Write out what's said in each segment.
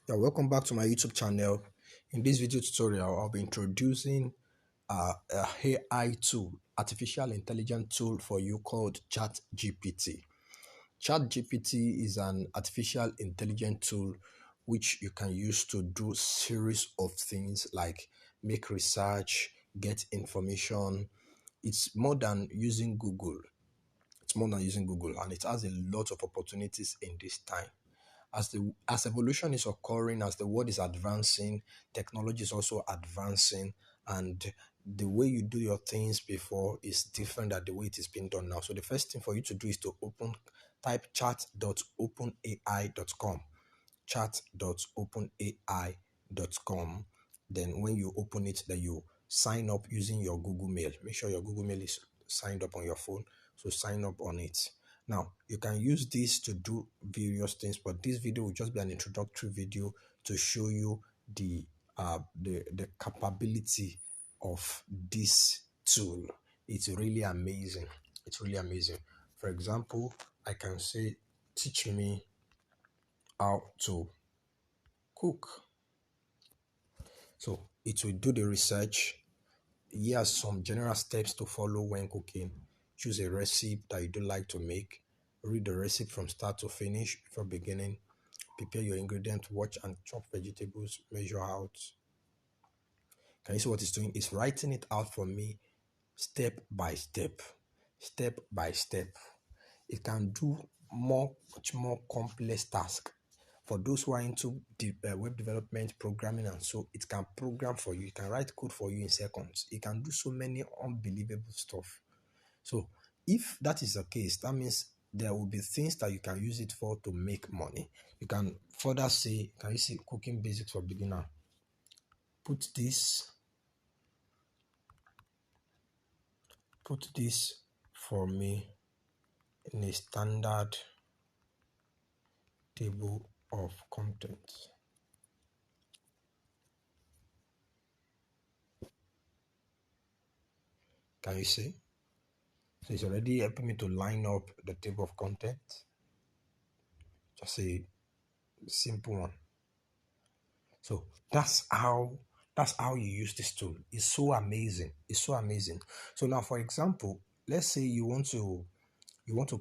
Yeah, welcome back to my YouTube channel. In this video tutorial, I'll be introducing a AI tool, artificial intelligence tool for you called ChatGPT. ChatGPT is an artificial intelligence tool which you can use to do series of things like make research, get information. It's more than using Google. It's more than using Google, and it has a lot of opportunities in this time as evolution is occurring, as the world is advancing, technology is also advancing, and the way you do your things before is different than the way it is being done now. So the first thing for you to do is to type chat.openai.com, chat.openai.com. Then when you open it, then you sign up using your Google Mail. Make sure your Google Mail is signed up on your phone. So sign up on it. Now, you can use this to do various things, but this video will just be an introductory video to show you the capability of this tool. It's really amazing. It's really amazing. For example, I can say, teach me how to cook. So it will do the research. Here are some general steps to follow when cooking. Choose a recipe that you do like to make. Read the recipe from start to finish before beginning. Prepare your ingredients, watch and chop vegetables, measure out. Can you see what it's doing? It's writing it out for me step by step. Step by step. It can do much more complex tasks. For those who are into web development, programming, and so it can program for you. It can write code for you in seconds. It can do so many unbelievable stuff. So if that is the case, that means there will be things that you can use it for to make money. You can further say, can you see cooking basics for beginner? Put this for me in a standard table of contents. Can you see? So it's already helping me to line up the table of contents. Just a simple one. So that's how you use this tool. It's so amazing. It's so amazing. So now, for example, let's say you want to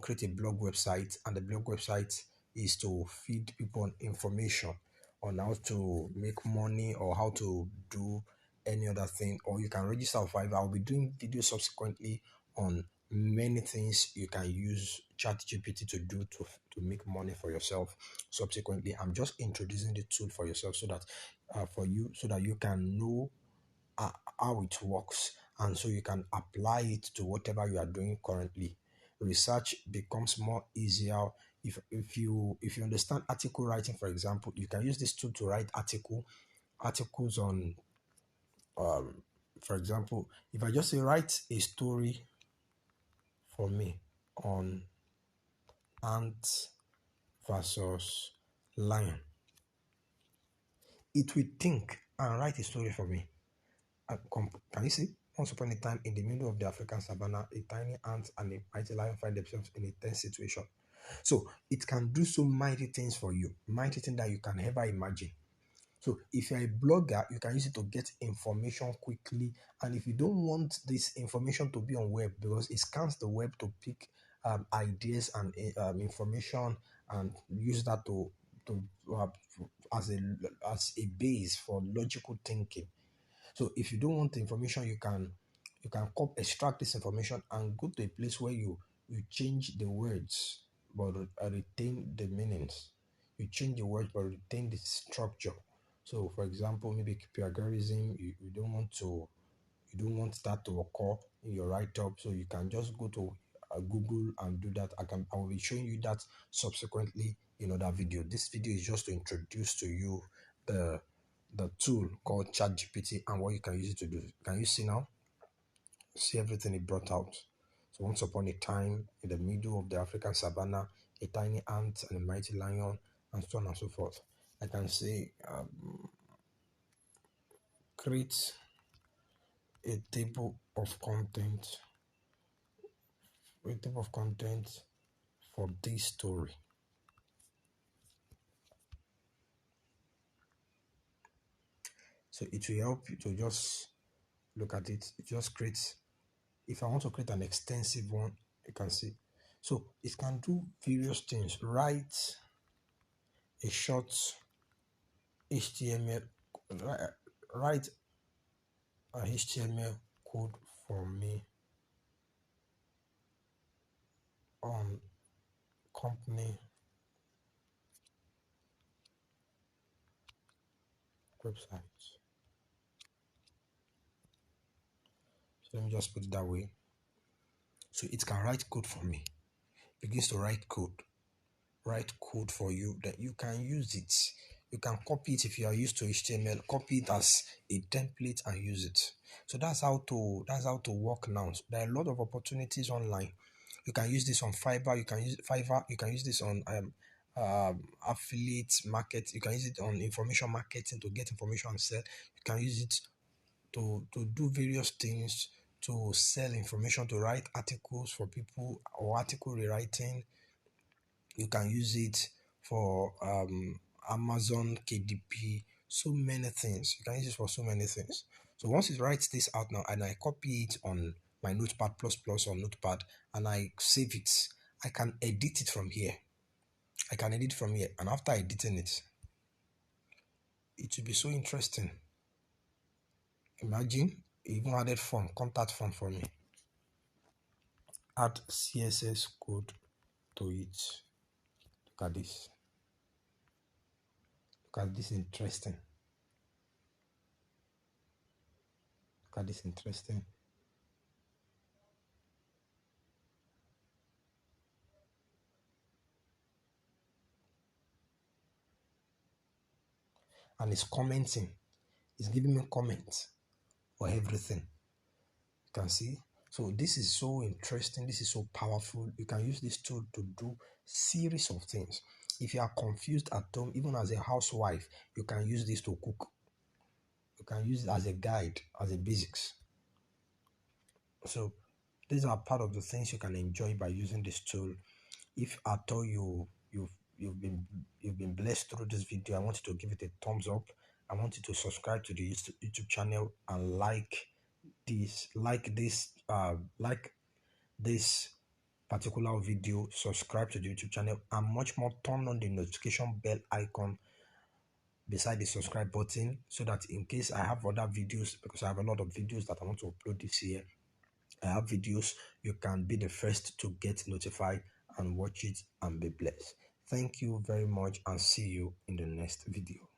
create a blog website, and the blog website is to feed people information on how to make money or how to do any other thing, or you can register for Fiverr. I'll be doing videos subsequently on many things you can use ChatGPT to do to make money for yourself. Subsequently, I'm just introducing the tool for yourself so that so that you can know uh, how it works, and so you can apply it to whatever you are doing currently. Research becomes more easier if you understand article writing. For example, you can use this tool to write articles on for example, if I just say write a story for me on ant versus lion, it will think and write a story for me. Can you see? Once upon a time, in the middle of the African savannah, a tiny ant and a mighty lion find themselves in a tense situation. So it can do so mighty things for you, mighty things that you can ever imagine. So if you're a blogger, you can use it to get information quickly. And if you don't want this information to be on web, because it scans the web to pick ideas and information, and use that to uh, as a base for logical thinking. So if you don't want the information, you can extract this information and go to a place where you change the words but retain the meanings. You change the words but retain the structure. So for example, maybe plagiarism, you don't want that to occur in your write-up, so you can just go to Google and do that. I will be showing you that subsequently in other video. This video is just to introduce to you the the tool called ChatGPT and what you can use it to do. Can you see now? See everything it brought out. So once upon a time, in the middle of the African savannah, a tiny ant and a mighty lion, and so on and so forth. I can say create a table of content, for this story. So it will help you to just look at it. It just creates, if I want to create an extensive one, you can see. So it can do various things. Write a short HTML, write a HTML code for me on company website. So let me just put it that way. So it can write code for me. Begins to write code for you that you can use it. You can copy it if you are used to HTML, copy it as a template and use it. So that's how to work now. So there are a lot of opportunities online. You can use this on Fiverr, you can use this on affiliate market, you can use it on information marketing to get information and sell. You can use it to do various things, to sell information, to write articles for people or article rewriting. You can use it for Amazon KDP, so many things. You can use it for so many things. So once it writes this out now and I copy it on my Notepad plus plus or Notepad and I save it, I can edit it from here. I can edit from here, and after editing it, it will be so interesting. Imagine you even added form, contact form for me. Add CSS code to it. Look at this. Look at this interesting. Look at this interesting. And it's commenting. It's giving me comments for everything. You can see. So this is so interesting. This is so powerful. You can use this tool to do series of things. If you are confused at home, even as a housewife, you can use this to cook. You can use it as a guide, as a basics. So these are part of the things you can enjoy by using this tool. If at all you've been blessed through this video, I want you to give it a thumbs up. I want you to subscribe to the YouTube channel and like this particular video, subscribe to the YouTube channel, and much more. Turn on the notification bell icon beside the subscribe button so that in case I have other videos, because I have a lot of videos that I want to upload this year, I have videos, you can be the first to get notified and watch it and be blessed. Thank you very much and see you in the next video.